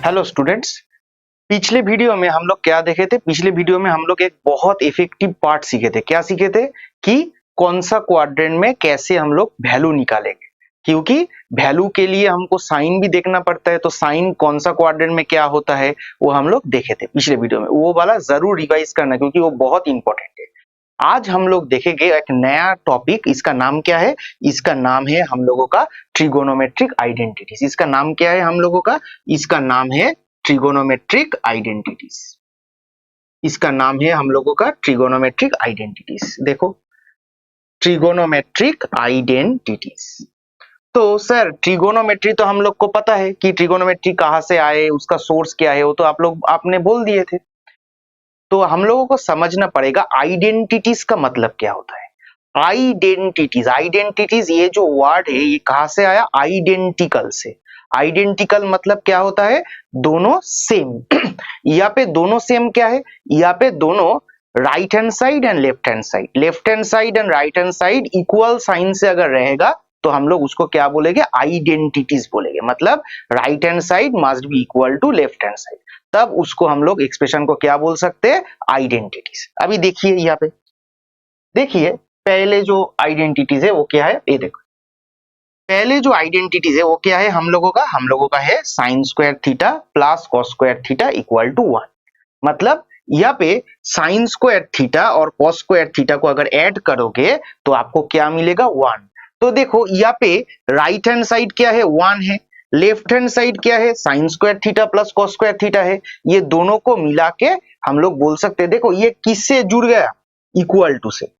Hello students. पिछले video में हम लोग क्या देखे थे? पिछले वीडियो में हम लोग एक बहुत इफेक्टिव पार्ट सीखे थे। क्या सीखे थे? कि कौन सा क्वाड्रेंट में कैसे हम लोग वैल्यू निकालेंगे, क्योंकि वैल्यू के लिए हमको साइन भी देखना पड़ता है। तो साइन कौन सा क्वाड्रेंट में क्या होता है वो हम लोग देखे थे पिछले वीडियो में। वो वाला जरूर रिवाइज करना क्योंकि वो बहुत इंपॉर्टेंट है। आज हम लोग देखेंगे एक नया टॉपिक। इसका नाम क्या है? इसका नाम है हम लोगों का ट्रिगोनोमेट्रिक आइडेंटिटीज। इसका नाम क्या है हम लोगों का? इसका नाम है ट्रिगोनोमेट्रिक आइडेंटिटीज। इसका नाम है हम लोगों का ट्रिगोनोमेट्रिक आइडेंटिटीज। देखो, ट्रिगोनोमेट्रिक आइडेंटिटीज। तो सर ट्रिगोनोमेट्री तो हम लोग को पता है कि ट्रिगोनोमेट्री कहाँ से आए, उसका सोर्स क्या है, वो तो आपने बोल दिए थे। तो हम लोगों को समझना पड़ेगा आइडेंटिटीज का मतलब क्या होता है। आइडेंटिटीज, आइडेंटिटीज ये जो वर्ड है ये कहां से आया? आइडेंटिकल से। आइडेंटिकल मतलब क्या होता है? दोनों सेम। यहाँ पे दोनों सेम क्या है? यहाँ पे दोनों right hand side and left hand side, left hand side and right hand side equal sign से अगर रहेगा तो हम लोग उसको क्या बोलेंगे? आइडेंटिटीज बोलेंगे। मतलब right hand side must be equal to left hand side, तब उसको हम लोग एक्सप्रेशन को क्या बोल सकते हैं? आइडेंटिटीज। अभी देखिए यहाँ पे, देखिए पहले जो आइडेंटिटीज है वो क्या है? ये देखो, पहले जो आइडेंटिटीज है वो क्या है हम लोगों का है sine square theta plus cos square theta equal to 1। मतलब यहाँ पे साइन स्क्वायर थीटा और कॉस स्क्वायर थीटा को अगर ऐड करोगे तो आपको क्या मिलेगा? 1। तो देखो यहाँ पे राइट हैंड साइड क्या है? 1 है। लेफ्ट हैंड साइड क्या है? Sine square theta plus cos square theta है। ये दोनों को मिला के हम लोग बोल सकते हैं, देखो ये किससे जुड़ गया? इक्वल टू से।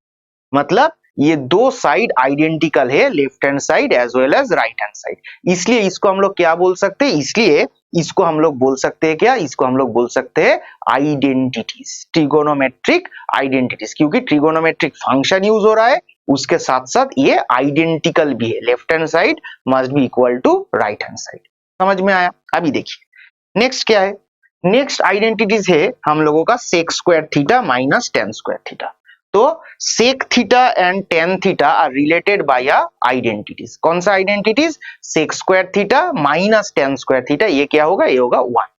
मतलब ये दो साइड आइडेंटिकल है, left hand side as well as right hand side. इसलिए इसको हम लोग क्या बोल सकते हैं? इसलिए इसको हम लोग बोल सकते हैं क्या? इसको हम लोग बोल सकते हैं आइडेंटिटीज, ट्रिगोनोमेट्रिक आइडेंटिटीज। क्योंकि ट्रिगोनोमेट्रिक फंक्शन यूज हो रहा है, उसके साथ साथ ये आइडेंटिकल भी है। Left hand side must be equal to right hand side. समझ में आया? अभी देखिए नेक्स्ट क्या है। नेक्स्ट आइडेंटिटीज है हम लोगों का sec square theta minus tan square theta. तो sec theta and tan theta are related by a identities। कौन सा identities? sec square theta minus tan square theta। ये क्या होगा? ये होगा 1।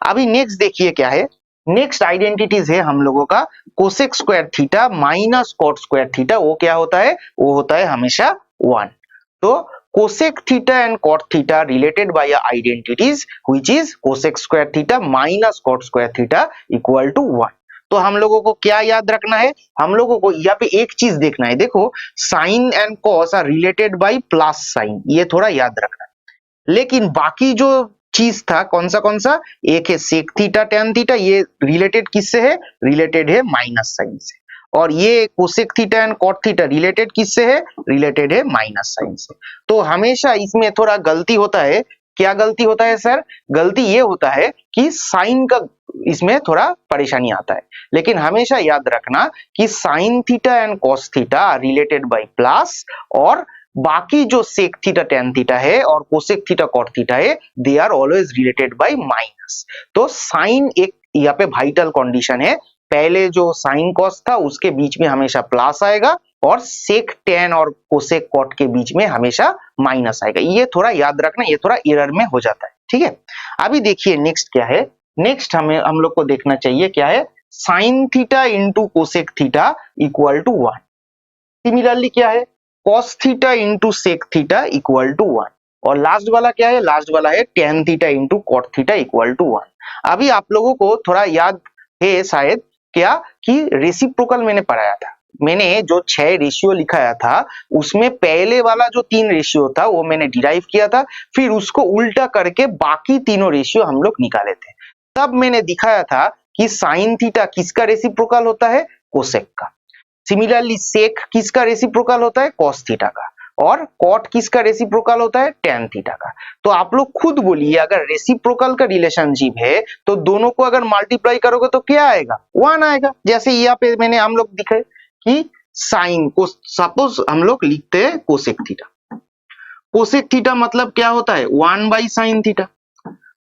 अभी नेक्स्ट देखिए क्या है। नेक्स्ट आइडेंटिटीज है हम लोगों का cosec square theta minus cot square theta. वो क्या होता है? वो होता है हमेशा 1। तो cosec theta and cot theta related by a identities which is cosec square theta minus cot square theta equal to 1। तो हम लोगों को क्या याद रखना है? हम लोगों को यहाँ पे एक चीज देखना है। देखो, sine and cos are related by plus sine, ये थोड़ा याद रखना है। लेकिन बाकी जो चीज था कौन सा? एक है सेक थीटा टेन थीटा, ये रिलेटेड किससे है? रिलेटेड है माइनस साइन से। और ये cosec theta and cot theta related किससे है? रिलेटेड है माइनस साइन से। तो हमेशा इसमें थोड़ा गलती होता है। क्या गलती होता है सर? गलती ये होता है कि साइन का इसमें थोड़ा परेशानी आता है। लेकिन हमेशा याद रखना कि sine theta and cos theta related by plus, और बाकी जो सेक थीटा टेन थीटा है और कोसेक थीटा कॉट थीटा है they are always related by minus. तो साइन एक यहाँ पे वाइटल कंडीशन है। पहले जो साइन कॉस था उसके बीच में हमेशा प्लस आएगा और सेक टेन और कोसेक कॉट के बीच में हमेशा माइनस आएगा। ये थोड़ा याद रखना, ये थोड़ा एरर में हो जाता है। ठीक है, अभी देखिए नेक्स्ट क्या है। नेक्स्ट हम लोग को देखना चाहिए क्या है? Sine theta into cosec theta equal to 1। Similarly क्या है? Cos theta into sec theta equal to 1। और लास्ट वाला क्या है? लास्ट वाला है tan theta into cot theta equal to 1। अभी आप लोगों को थोड़ा याद है शायद क्या कि रेसिप्रोकल मैंने पढ़ाया था। मैंने जो 6 रेशियो लिखाया था उसमें पहले वाला जो 3 रेशियो था वो मैंने डिराइव किया था, फिर उसको उल्टा करके बाकी तीनों रेशियो हम लोग निकाले थे। तब मैंने दिखाया था कि साइन थीटा किसका रेसिप्रोकल होता है? कोसेक का। सिमिलरली सेक किसका रेसिप्रोकल होता है? कॉस थीटा का। और कॉट किसका रेसिप्रोकल होता है? टेन थीटा का। तो आप लोग खुद बोलिए, अगर रेसिप्रोकल का रिलेशनशिप है तो दोनों को अगर मल्टीप्लाई करोगे तो क्या आएगा? 1 आएगा। जैसे यहाँ पे मैंने हम लोग दिखाए कि साइन को सपोज हम लोग लिखते हैं कोसेक थीटा। कोसेक थीटा मतलब क्या होता है? 1 बाई साइन थीटा।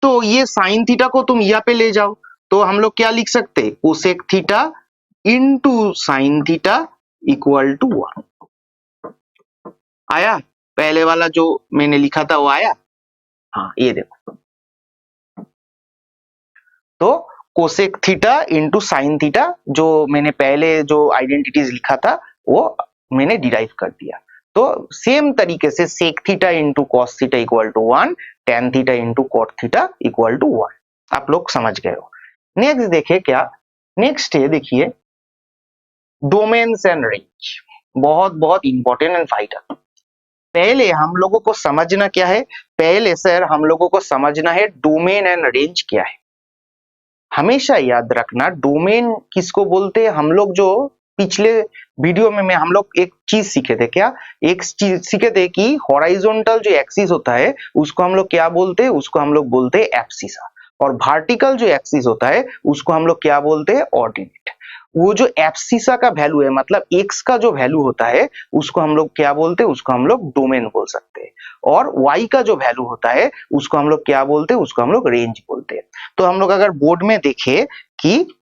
तो ये साइन थीटा को तुम यहाँ पे ले जाओ तो हम लोग क्या लिख सकते हैं? Cosec theta into sine theta equal to 1। आया? पहले वाला जो मैंने लिखा था वो आया? हाँ, ये देखो तो cosec theta into sine theta, जो मैंने पहले जो आइडेंटिटीज लिखा था वो मैंने डिराइव कर दिया। तो सेम तरीके से sec theta into cos theta equal to 1, tan theta into cot theta equal to 1। आप लोग समझ गए हो। नेक्स्ट देखिए क्या, नेक्स्ट है देखिए डोमेन्स एंड रेंज, बहुत बहुत इंपॉर्टेंट एंड वाइटल। पहले हम लोगों को समझना क्या है, पहले सर हम लोगों को समझना है डोमेन एंड रेंज क्या है। हमेशा याद रखना डोमेन किसको बोलते हैं, हम लोग जो पिछले वीडियो में हम लोग एक चीज सीखे थे, क्या एक चीज सीखे थे कि हॉराइजॉन्टल जो एक्सिस होता है उसको हम लोग क्या बोलते हैं, उसको हम लोग बोलते हैं एब्सिसा, और वर्टिकल जो एक्सिस होता है उसको हम लोग क्या बोलते हैं, ऑर्डिनेट। वो जो एब्सिसा का वैल्यू है, मतलब एक्स का जो वैल्यू होता है उसको हम लोग क्या बोलते हैं, उसको हम लोग डोमेन बोल सकते हैं। और y का जो वैल्यू होता है उसको हम लोग क्या बोलते हैं, उसको हम लोग रेंज बोलते हैं। तो हम लोग अगर बोर्ड में देखें कि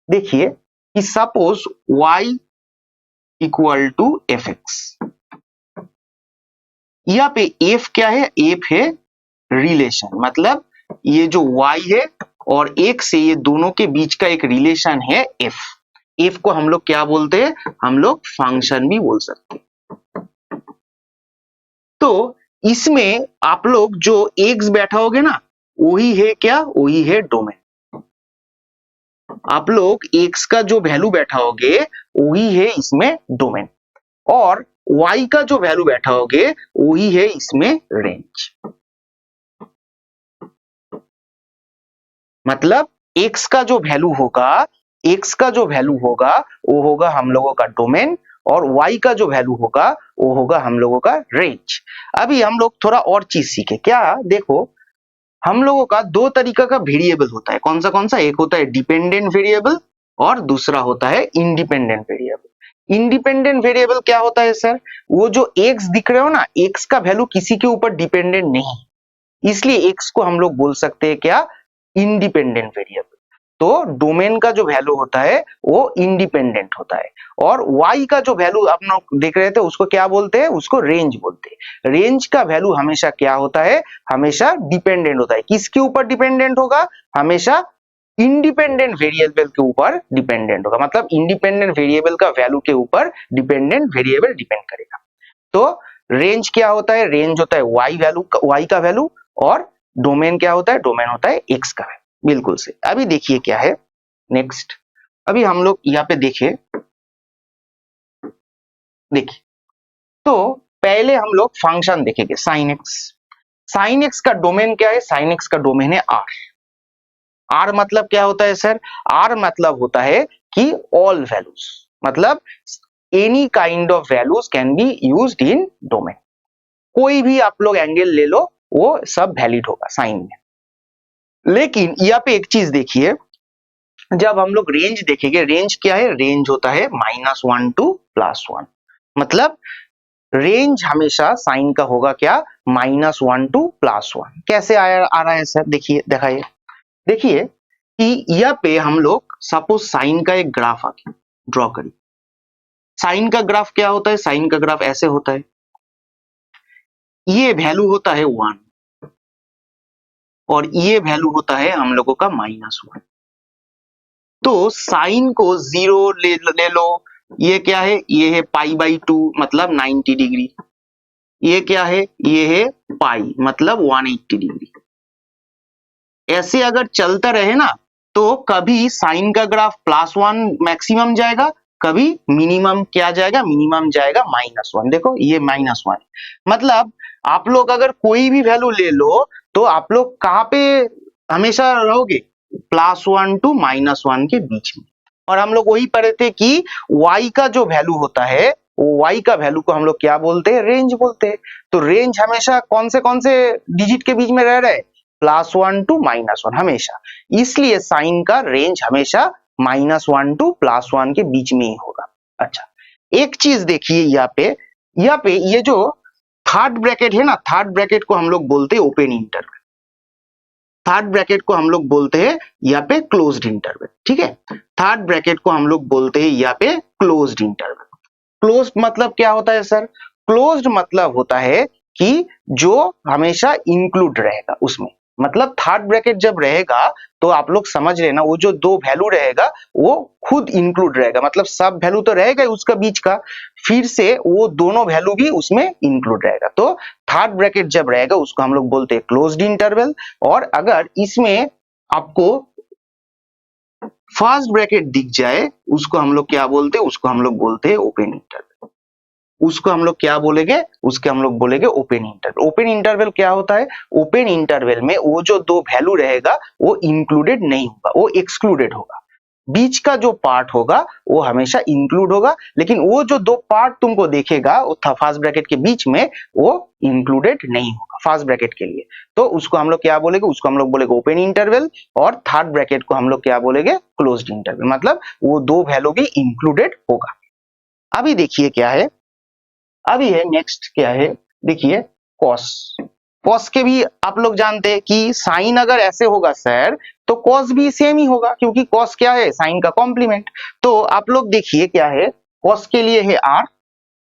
देखिए कि suppose y equal to f x, यहाँ पे f क्या है, f है रिलेशन, मतलब ये जो y है और x है ये दोनों के बीच का एक रिलेशन है f। f को हम लोग क्या बोलते हैं, हम लोग फंक्शन भी बोल सकते हैं। तो इसमें आप लोग जो x बैठाओगे ना वही है क्या, वही है डोमेन। आप लोग x का जो वैल्यू बैठाओगे वही है इसमें डोमेन, और y का जो वैल्यू बैठाओगे वही है इसमें रेंज। मतलब x का जो वैल्यू होगा, x का जो वैल्यू होगा वो होगा हम लोगों का डोमेन, और y का जो वैल्यू होगा वो होगा हम लोगों का रेंज। अभी हम लोग थोड़ा और चीज सीखे, क्या देखो हम लोगों का दो तरीका का वेरिएबल होता है, कौन सा, एक होता है डिपेंडेंट वेरिएबल और दूसरा होता है इंडिपेंडेंट वेरिएबल। इंडिपेंडेंट वेरिएबल क्या होता है सर, वो जो x दिख रहे हो ना, x का वैल्यू किसी के ऊपर डिपेंडेंट नहीं, इसलिए x को हम लोग बोल सकते हैं क्या, इंडिपेंडेंट वेरिएबल। तो डोमेन का जो वैल्यू होता है वो इंडिपेंडेंट होता है, और y का जो वैल्यू आप लोग देख रहे थे उसको क्या बोलते हैं, उसको रेंज बोलते हैं। रेंज का वैल्यू हमेशा क्या होता है, हमेशा डिपेंडेंट होता है। किसके ऊपर डिपेंडेंट होगा, हमेशा इंडिपेंडेंट वेरिएबल के ऊपर डिपेंडेंट होगा, मतलब इंडिपेंडेंट वेरिएबल का वैल्यू के ऊपर डिपेंडेंट वेरिएबल डिपेंड करेगा। तो रेंज क्या होता है, रेंज होता है y का वैल्यू, और डोमेन क्या होता है, डोमेन होता है x का वैल्यू। बिल्कुल से। अभी देखिए क्या है नेक्स्ट, अभी हम लोग यहाँ पे देखिए तो पहले हम लोग फंक्शन देखेंगे साइन एक्स। साइन एक्स का डोमेन क्या है, साइन एक्स का डोमेन है r। r मतलब क्या होता है सर, r मतलब होता है कि ऑल वैल्यूज, मतलब any kind of values can be used in domain. कोई भी आप लोग एंगल ले लो वो सब वैलिड होगा साइन में। लेकिन यहाँ पे एक चीज देखिए, जब हम लोग रेंज देखेंगे, रेंज क्या है, रेंज होता है -1 टू +1, मतलब रेंज हमेशा साइन का होगा क्या, -1 टू +1। कैसे आ रहा है सर, देखिए दिखाइए, देखिए कि यहाँ पे हम लोग सपोज साइन का एक ग्राफ ड्रॉ करिए। साइन का ग्राफ क्या होता है, साइन का ग्राफ ऐसे होता है, ये वैल्यू होता है 1 और ये वैल्यू होता है हम लोगों का -1। तो साइन को 0 ले लो, ये क्या है, ये है π/2 मतलब 90 डिग्री, ये क्या है, ये है पाई मतलब 180 डिग्री। ऐसे अगर चलता रहे ना तो कभी साइन का ग्राफ +1 मैक्सिमम जाएगा, कभी मिनिमम क्या जाएगा, मिनिमम जाएगा -1। देखो ये -1, मतलब आप लोग अगर कोई भी वैल्यू ले लो तो आप लोग कहाँ पे हमेशा रहोगे, +1 टू -1 के बीच में। और हम लोग वही पढ़े थे कि y का जो वैल्यू होता है वो y का वैल्यू को हम लोग क्या बोलते हैं, रेंज बोलते हैं। तो रेंज हमेशा कौन से डिजिट के बीच में रह रहा है, +1 टू -1 हमेशा, इसलिए साइन का रेंज हमेशा -1 टू +1 के बीच में ही होगा। अच्छा एक चीज देखिए यहाँ पे ये जो थर्ड ब्रैकेट है ना, थर्ड ब्रैकेट को हम लोग बोलते हैं ओपन इंटरवल, थर्ड ब्रैकेट को हम लोग बोलते हैं यहाँ पे क्लोज्ड इंटरवल। ठीक है, थर्ड ब्रैकेट को हम लोग बोलते हैं यहाँ पे क्लोज्ड इंटरवल। क्लोज्ड मतलब क्या होता है सर, क्लोज्ड मतलब होता है कि जो हमेशा इंक्लूड रहेगा उसमें, मतलब थर्ड ब्रैकेट जब रहेगा तो आप लोग समझ लेना वो जो दो वैल्यू रहेगा वो खुद इंक्लूड रहेगा, मतलब सब वैल्यू तो रहेगा ही उसका बीच का, फिर से वो दोनों वैल्यू भी उसमें इंक्लूड रहेगा। तो थर्ड ब्रैकेट जब रहेगा उसको हम लोग बोलते हैं क्लोज्ड इंटरवल, और अगर इसमें आपको फर्स्ट ब्रैकेट दिख जाए उसको हम लोग क्या बोलते हैं, उसको हम लोग बोलते हैं ओपन इंटरवल। उसको हम लोग क्या बोलेंगे, उसके हम लोग बोलेंगे ओपन इंटरवल। ओपन इंटरवल क्या होता है, ओपन इंटरवल में वो जो दो वैल्यू रहेगा वो इंक्लूडेड नहीं होगा, वो एक्सक्लूडेड होगा। बीच का जो पार्ट होगा वो हमेशा इंक्लूड होगा, लेकिन वो जो दो पार्ट तुमको देखेगा वो फर्स्ट ब्रैकेट के बीच में वो इंक्लूडेड नहीं होगा फर्स्ट ब्रैकेट के लिए। तो उसको हम लोग क्या बोलेंगे, उसको हम लोग बोलेंगे ओपन इंटरवल, और थर्ड ब्रैकेट को हम लोग क्या बोलेंगे, क्लोज्ड इंटरवल, मतलब वो दो वैल्यू भी इंक्लूडेड होगा। अभी देखिए क्या है, अभी है नेक्स्ट क्या है, देखिए कॉस। कॉस के भी आप लोग जानते हैं कि साइन अगर ऐसे होगा सर तो कॉस भी सेम ही होगा, क्योंकि कॉस क्या है, साइन का कॉम्प्लीमेंट। तो आप लोग देखिए क्या है, कॉस के लिए है आर,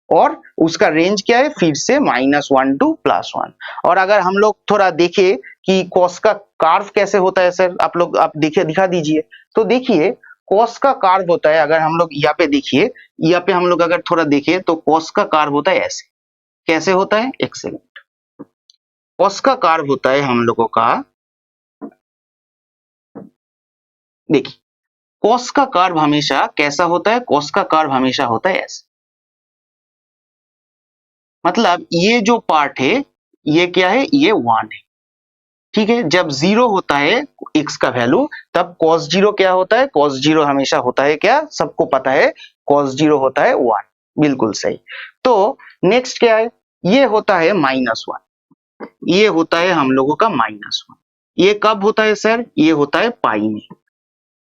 और उसका रेंज क्या है, फिर से -1 टू +1। और अगर हम लोग थोड़ा देखें कि कॉस का कर्व कैसे होता है सर, आप लोग आप देखिए, दिखा दीजिए। तो देखिए कॉस का कर्व होता है, अगर हम लोग यहाँ पे देखिए, यहाँ पे हम लोग अगर थोड़ा देखें तो कॉस का कर्व होता है ऐसे। कैसे होता है, एक सेकंड। कॉस का कर्व होता है हम लोगों का, देखिए कॉस का कर्व हमेशा कैसा होता है, कॉस का कर्व हमेशा होता है ऐसे। मतलब ये जो पार्ट है ये क्या है, ये 1 है, ठीक है। जब 0 होता है x का वैल्यू तब cos 0 क्या होता है, cos 0 हमेशा होता है क्या, सबको पता है, cos 0 होता है 1, बिल्कुल सही। तो नेक्स्ट क्या है, ये होता है -1, ये होता है हम लोगों का -1। ये कब होता है सर, ये होता है पाई में,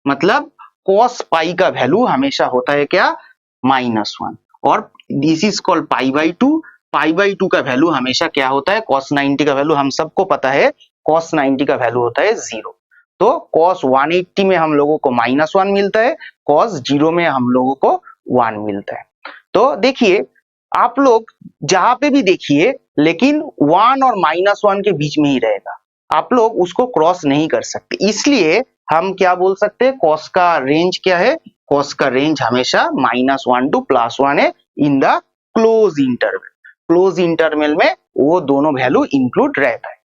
मतलब cos पाई का वैल्यू हमेशा होता है क्या, -1, और this is called pi by 2। Pi by 2 का वैल्यू हमेशा क्या होता है, cos 90 का वैल्यू हम सबको पता है, cos 90 का वैल्यू होता है 0। तो cos 180 में हम लोगों को -1 मिलता है, cos 0 में हम लोगों को 1 मिलता है। तो देखिए आप लोग जहां पे भी देखिए, लेकिन 1 और -1 के बीच में ही रहेगा, आप लोग उसको क्रॉस नहीं कर सकते। इसलिए हम क्या बोल सकते हैं, cos का रेंज क्या है, cos का रेंज हमेशा -1 टू +1 है in the close interval. Close interval में वो दोनों वैल्यू इंक्लूड रहता है।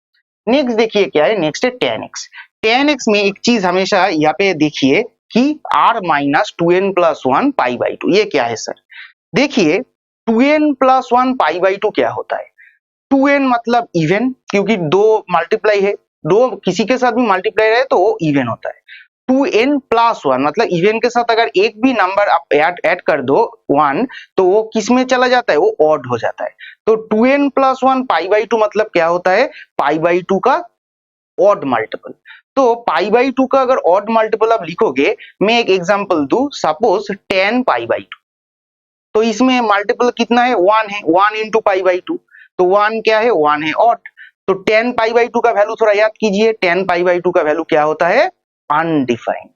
नेक्स्ट देखिए क्या है, नेक्स्ट है tan x। tan x में एक चीज हमेशा यहाँ पे देखिए कि r - 2n+1 π/2, ये क्या है सर, देखिए 2n+1 π/2 क्या होता है, 2n मतलब इवन, क्योंकि दो मल्टीप्लाई है, दो किसी के साथ भी मल्टीप्लाई रहे तो वो इवन होता है। 2n+1 मतलब इवन के साथ अगर एक भी नंबर आप ऐड कर दो 1 तो वो किस में चला जाता है, वो ऑड हो जाता है। तो 2n+1 π/2 मतलब क्या होता है, π/2 का ऑड मल्टीपल। तो π/2 का अगर ऑड मल्टीपल आप लिखोगे, मैं एक एग्जांपल दूं, सपोज 10 π/2, तो इसमें मल्टीपल कितना है, 1 है, 1 इंटू π/2, तो 1 क्या है, 1 है ऑड। तो 10 π/2 का वैल्यू थोड़ा याद कीजिए, 10 π/2 का वैल्यू क्या होता है, अनडिफाइंड।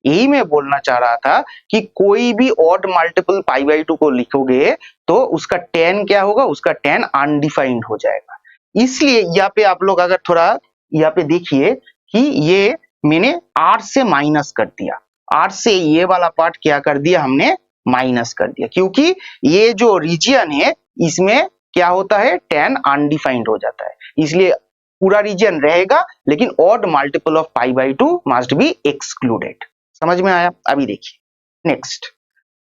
यही मैं बोलना चाह रहा था कि कोई भी ऑड मल्टीपल π/2 को लिखोगे तो उसका 10 क्या होगा, उसका 10 अनडिफाइंड हो जाएगा। इसलिए यहाँ पे आप लोग अगर थोड़ा यहाँ पे देखिए कि ये मैंने r से माइनस कर दिया, r से ये वाला पार्ट क्या कर दिया हमने, माइनस कर दिया, क्योंकि ये जो रीजन है इसमें क्या होता है, 10 अनडिफाइंड हो जाता है, इसलिए पूरा रीजन रहेगा, लेकिन odd multiple of π/2 must be excluded. समझ में आया। अभी देखिए नेक्स्ट,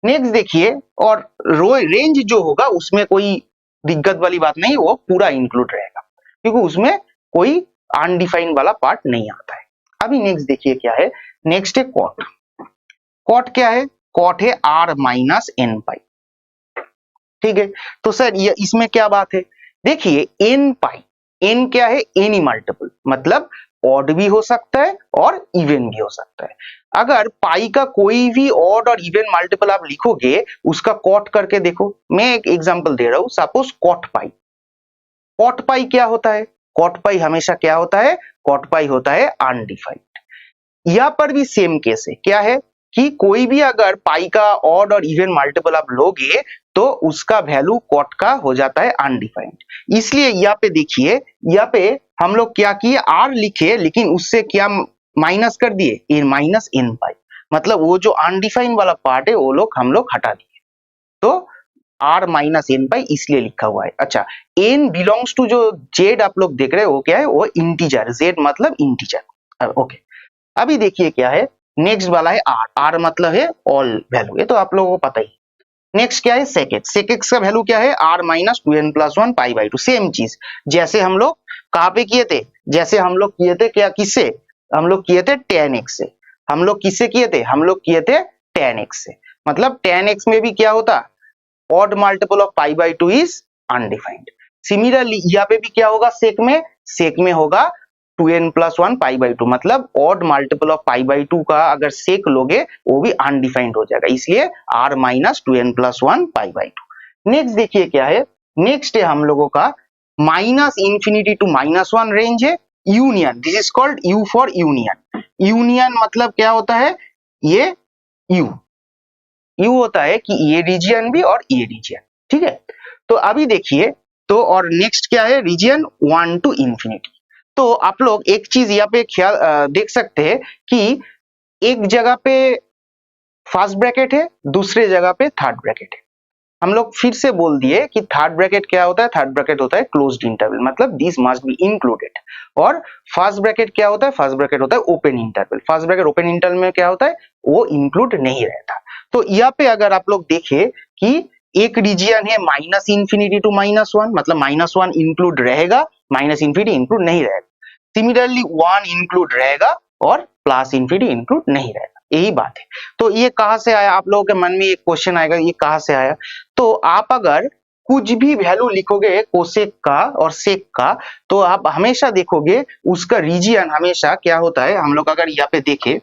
नेक्स्ट देखिए, और रेंज जो होगा उसमें कोई दिक्कत वाली बात नहीं, वो पूरा इंक्लूड रहेगा, क्योंकि उसमें कोई अनडिफाइंड वाला पार्ट नहीं आता है। अभी नेक्स्ट देखिए क्या है, नेक्स्ट है कॉट। कॉट क्या है, कॉट है r - n पाई, ठीक है। तो सर ये इसमें क्या बात है, देखिए n पाई, n क्या है, एनी मल्टीपल, मतलब ऑड भी हो सकता है और इवन भी हो सकता है। अगर पाई का कोई भी ऑड और इवन मल्टीपल आप लिखोगे उसका कॉट करके देखो, मैं एक एग्जांपल दे रहा हूं, suppose cot pi. Cot pi क्या होता है, कॉट पाई हमेशा क्या होता है, कॉट पाई होता है अनडिफाइंड। यहाँ पर भी सेम केस है, क्या है कि कोई भी अगर पाई का ऑड और इवन मल्टीपल आप लोगे तो उसका वैल्यू कॉट का हो जाता है अनडिफाइंड। इसलिए यहाँ पे देखिए, यहाँ पे हम लोग क्या किए, आर लिखे लेकिन उससे क्या माइनस कर दिए, इन माइनस इन पाई, मतलब वो जो अनडिफाइंड वाला पार्ट है वो लोग हम लोग हटा दिए, तो आर माइनस एन पाई इसलिए लिखा हुआ है। अच्छा, एन बिलोंग्स टू जो जेड आप लोग देख रहे हो वो क्या है, वो इंटीजर, जेड मतलब इंटीजर। ओके, अभी देखिए क्या है, नेक्स्ट वाला है आर, आर मतलब है ऑल वैल्यू, ये तो आप लोगों को पता ही। नेक्स्ट क्या है सेक एक्स, सेक एक्स का वैल्यू क्या है, are minus 2n plus 1 pi by 2, same चीज जैसे हम लोग कहाँ पे किए थे, जैसे हम लोग किए थे क्या, किससे, हम लोग किए थे tan x से, हम लोग किससे किए थे, हम लोग किए थे tan x से, मतलब tan x में भी क्या होता, odd multiple of pi by 2 is undefined। Similarly यहाँ पे भी क्या होगा, सेक में होगा 2n plus 1 pi by 2, मतलब odd multiple of pi by 2 का अगर सेक लोगे वो भी अनडिफाइंड हो जाएगा, इसलिए r minus 2n plus 1 pi by 2। Next देखिए क्या है, नेक्स्ट है हम लोगों का minus infinity to minus 1 range है, union, this is called U for union. Union मतलब क्या होता है, ये यू होता है कि ये रीजियन भी और ये रीजियन, ठीक है। तो अभी देखिए, तो और नेक्स्ट क्या है, रीजियन 1 टू इंफिनिटी। तो आप लोग एक चीज यहाँ पे ख्याल देख सकते हैं कि एक जगह पे फर्स्ट ब्रैकेट है, दूसरे जगह पे थर्ड ब्रैकेट है। हम लोग फिर से बोल दिए कि थर्ड ब्रैकेट क्या होता है, थर्ड ब्रैकेट होता है क्लोज्ड इंटरवल, मतलब दिस मस्ट बी इंक्लूडेड। और फर्स्ट ब्रैकेट क्या होता है, फर्स्ट ब्रैकेट होता है open interval, first bracket open interval में क्या होता है, वो इंक्लूड नहीं रहता। तो यहाँ पे अगर आप लोग देखें कि एक रीजियन है माइनस इंफिनिटी टू माइनस 1, मतलब माइनस 1 इंक्लूड रहेगा, माइनस इंफिनिटी इंक्लूड नहीं रहेगा। सिमिलरली 1 इंक्लूड रहेगा और प्लस इंफिनिटी इंक्लूड नहीं रहेगा, यही बात है। तो ये कहां से आया, आप लोगों के मन में एक क्वेश्चन आएगा, ये कहां से आया। तो आप अगर कुछ भी वैल्यू लिखोगे कोसेक का और सेक का, तो आप हमेशा देखोगे उसका रीजियन हमेशा क्या होता है। हम लोग अगर यहाँ पे देखें,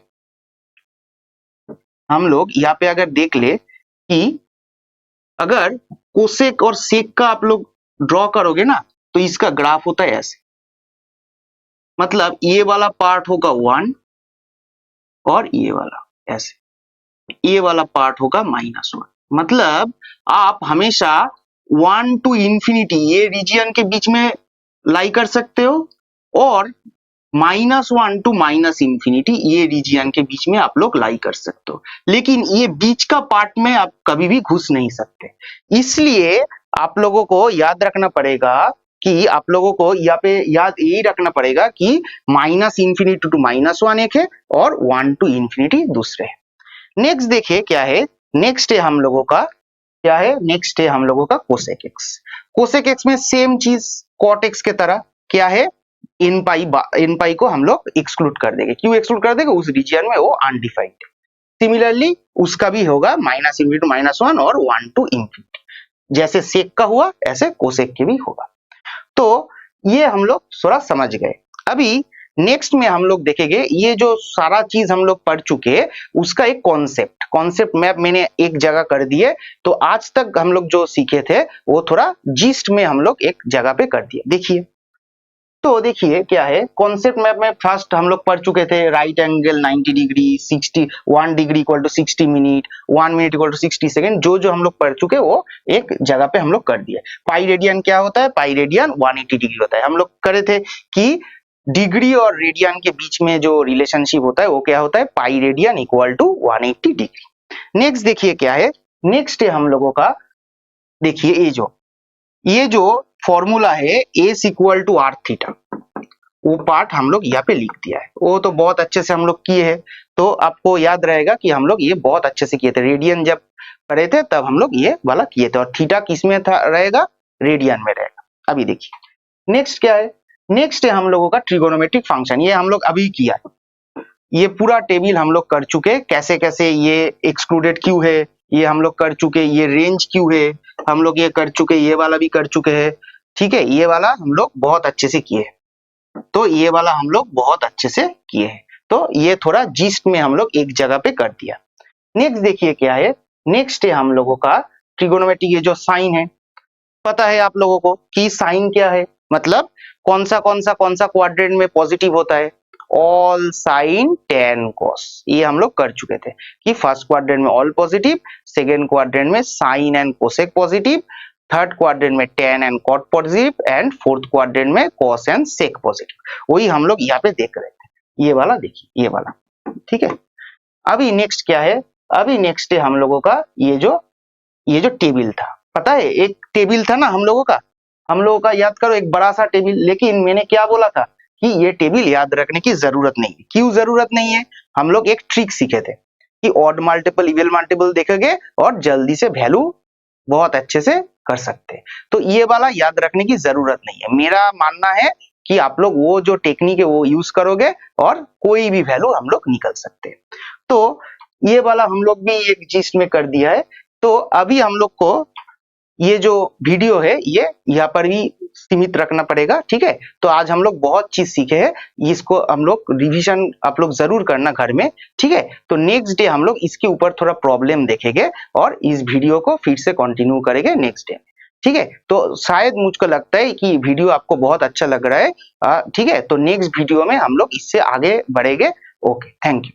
हम लोग यहाँ पे अगर देख ले कि अगर कोसेक और सेक का आप लोग ड्रॉ करोगे ना, तो इसका ग्राफ होता है ऐसे, मतलब ये वाला पार्ट होगा 1 और ये वाला ऐसे, ये वाला पार्ट होगा -1, मतलब आप हमेशा 1 टू इंफिनिटी ये रीजियन के बीच में लाई कर सकते हो, और -1 टू माइनस इंफिनिटी ये रीजियन के बीच में आप लोग लाई कर सकते हो, लेकिन ये बीच का पार्ट में आप कभी भी घुस नहीं सकते। इसलिए आप लोगों को याद रखना पड़ेगा कि आप लोगों को यहाँ पे याद यही रखना पड़ेगा कि माइनस इंफिनिटी टू -1 एक है और 1 टू इंफिनिटी दूसरे है। नेक्स्ट देखिए क्या है, नेक्स्ट है हम लोगों का क्या है, नेक्स्ट है हम लोगों का कोसेक एक्स। कोसेक एक्स में सेम चीज कॉट एक्स के तरह क्या है, इन पाई को हम लोग एक्सक्लूड कर देंगे। क्यों एक्सक्लूड कर देंगे, उस रीजियन में वो अनडिफाइंड है। सिमिलरली उसका भी होगा माइनस इंफिनिटी -1 और 1 टू इंफिनिटी, जैसे सेक का हुआ ऐसे कोसेक के भी होगा। तो ये हम लोग थोड़ा समझ गए। अभी नेक्स्ट में हम लोग देखेंगे, ये जो सारा चीज हम लोग पढ़ चुके उसका एक कॉन्सेप्ट मैप मैंने एक जगह कर दिए। तो आज तक हम लोग जो सीखे थे वो थोड़ा जिस्ट में हम लोग एक जगह पे कर दिए। देखिए, तो देखिए क्या है, कॉन्सेप्ट मैप में फर्स्ट हम लोग पढ़ चुके थे right angle 90 degree, 1 degree equal to 60 minute, 1 minute equal to 60 second, जो हम लोग पढ़ चुके वो एक जगह पे हम लोग कर दिए। पाई रेडियन क्या होता है, पाई रेडियन 180 डिग्री होता है। हम लोग करे थे कि डिग्री और रेडियन के बीच में जो रिलेशनशिप होता है वो क्या होता है, pi radian equal to 180 degree. Next देखिए क्या है, नेक्स्ट है हम लोगों का, देखिए ये जो फॉर्मूला है s equal to r theta, वो पार्ट हम लोग यहाँ पे लिख दिया है। वो तो बहुत अच्छे से हम लोग किए हैं, तो आपको याद रहेगा कि हम लोग ये बहुत अच्छे से किए थे। रेडियन जब करे थे तब हम लोग ये वाला किए थे, और थीटा किस में था रहेगा, रेडियन में रहेगा। अभी देखिए नेक्स्ट क्या है, नेक्स्ट है हम लोगों का ट्रिगोनोमेट्रिक फंक्शन। ये हम लोग अभी किया, ये पूरा टेबल हम लोग कर चुके, कैसे कैसे ये एक्सक्लूडेड क्यों है ये हम लोग कर चुके, ये रेंज क्यों है हम लोग ये कर चुके, ये वाला भी कर चुके हैं। ठीक है, ये वाला हम लोग बहुत अच्छे से किए हैं, तो ये वाला हम लोग बहुत अच्छे से किए हैं। तो ये थोड़ा जिस्ट में हम लोग एक जगह पे कर दिया। नेक्स्ट देखिए क्या है, नेक्स्ट है हम लोगों का ट्रिगोनोमेट्री। ये जो साइन है, पता है आप लोगों को कि साइन क्या है, मतलब कौन सा क्वाड्रेंट में पॉजिटिव होता है ऑल साइन tan cos। ये हम लोग कर चुके थे कि फर्स्ट क्वाड्रेंट में ऑल पॉजिटिव, सेकेंड क्वाड्रेंट में sine and cosec positive, third quadrant में tan and cot positive and fourth quadrant में cos एंड sec पॉजिटिव। वही हम लोग यहाँ पे देख रहे थे। ये वाला देखिए, ये वाला, ठीक है। अभी नेक्स्ट क्या है, अभी नेक्स्ट है हम लोगों का ये जो टेबल था, पता है एक टेबल था ना हम लोगों का याद करो, एक बड़ा सा टेबल। लेकिन मैंने क्या बोला था कि ये टेबल याद रखने की जरूरत नहीं है। क्यों जरूरत नहीं है? हम लोग एक ट्रिक सीखे थे कि ऑड मल्टीपल इवन मल्टीपल देखेंगे और जल्दी से वैल्यू बहुत अच्छे से कर सकते हैं। तो ये वाला याद रखने की जरूरत नहीं है। मेरा मानना है कि आप लोग वो जो टेक्निक है वो यूज करोगे और कोई भी वैल्यू हम लोग निकल सकते हैं। तो ये वाला हम लोग भी एक चीज में कर दिया है। तो अभी हम लोग को ये जो वीडियो है ये यहाँ पर भी सीमित रखना पड़ेगा, ठीक है। तो आज हम लोग बहुत चीज सीखे हैं, इसको हम लोग रिवीजन आप लोग जरूर करना घर में, ठीक है। तो नेक्स्ट डे हम लोग इसके ऊपर थोड़ा प्रॉब्लम देखेंगे और इस वीडियो को फिर से कंटिन्यू करेंगे नेक्स्ट डे, ठीक है। तो शायद मुझको लगता है कि वीडियो आपको बहुत अच्छा लग रहा है, ठीक है। तो नेक्स्ट वीडियो में हम लोग इससे आगे बढ़ेंगे। Okay, thank you.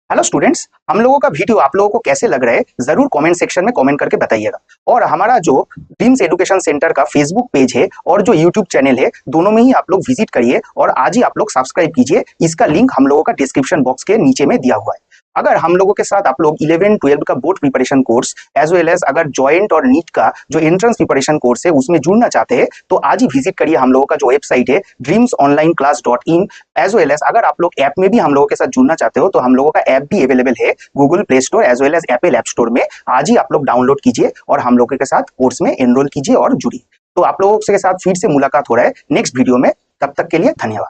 Hello students, हम लोगों का वीडियो आप लोगों को कैसे लग रहा है जरूर कमेंट सेक्शन में कमेंट करके बताइएगा। और हमारा जो ड्रीम्स एजुकेशन सेंटर का फेसबुक पेज है और जो यूट्यूब चैनल है, दोनों में ही आप लोग विजिट करिए और आज ही आप लोग सब्सक्राइब कीजिए। इसका लिंक हम लोगों का डिस्क्रिप्शन बॉक्स के नीचे में दिया हुआ है। अगर हम लोगों के साथ आप लोग 11-12 का board preparation course as well as अगर जॉइंट और नीट का जो एंट्रेंस प्रिपरेशन कोर्स है उसमें जुड़ना चाहते हैं तो आज ही विजिट करिए हम लोगों का जो वेबसाइट है dreamsonlineclass.in। एज वेल एज अगर आप लोग ऐप में भी हम लोगों के साथ जुड़ना चाहते हो तो हम लोगों का ऐप भी अवेलेबल है Google Play Store as well as Apple App Store में। आज ही आप लोग डाउनलोड कीजिए और हम लोगों के साथ कोर्स में एनरोल कीजिए और जुड़िए। तो आप लोगों के साथ फिर से मुलाकात हो रहा है नेक्स्ट वीडियो में। तब तक के लिए धन्यवाद।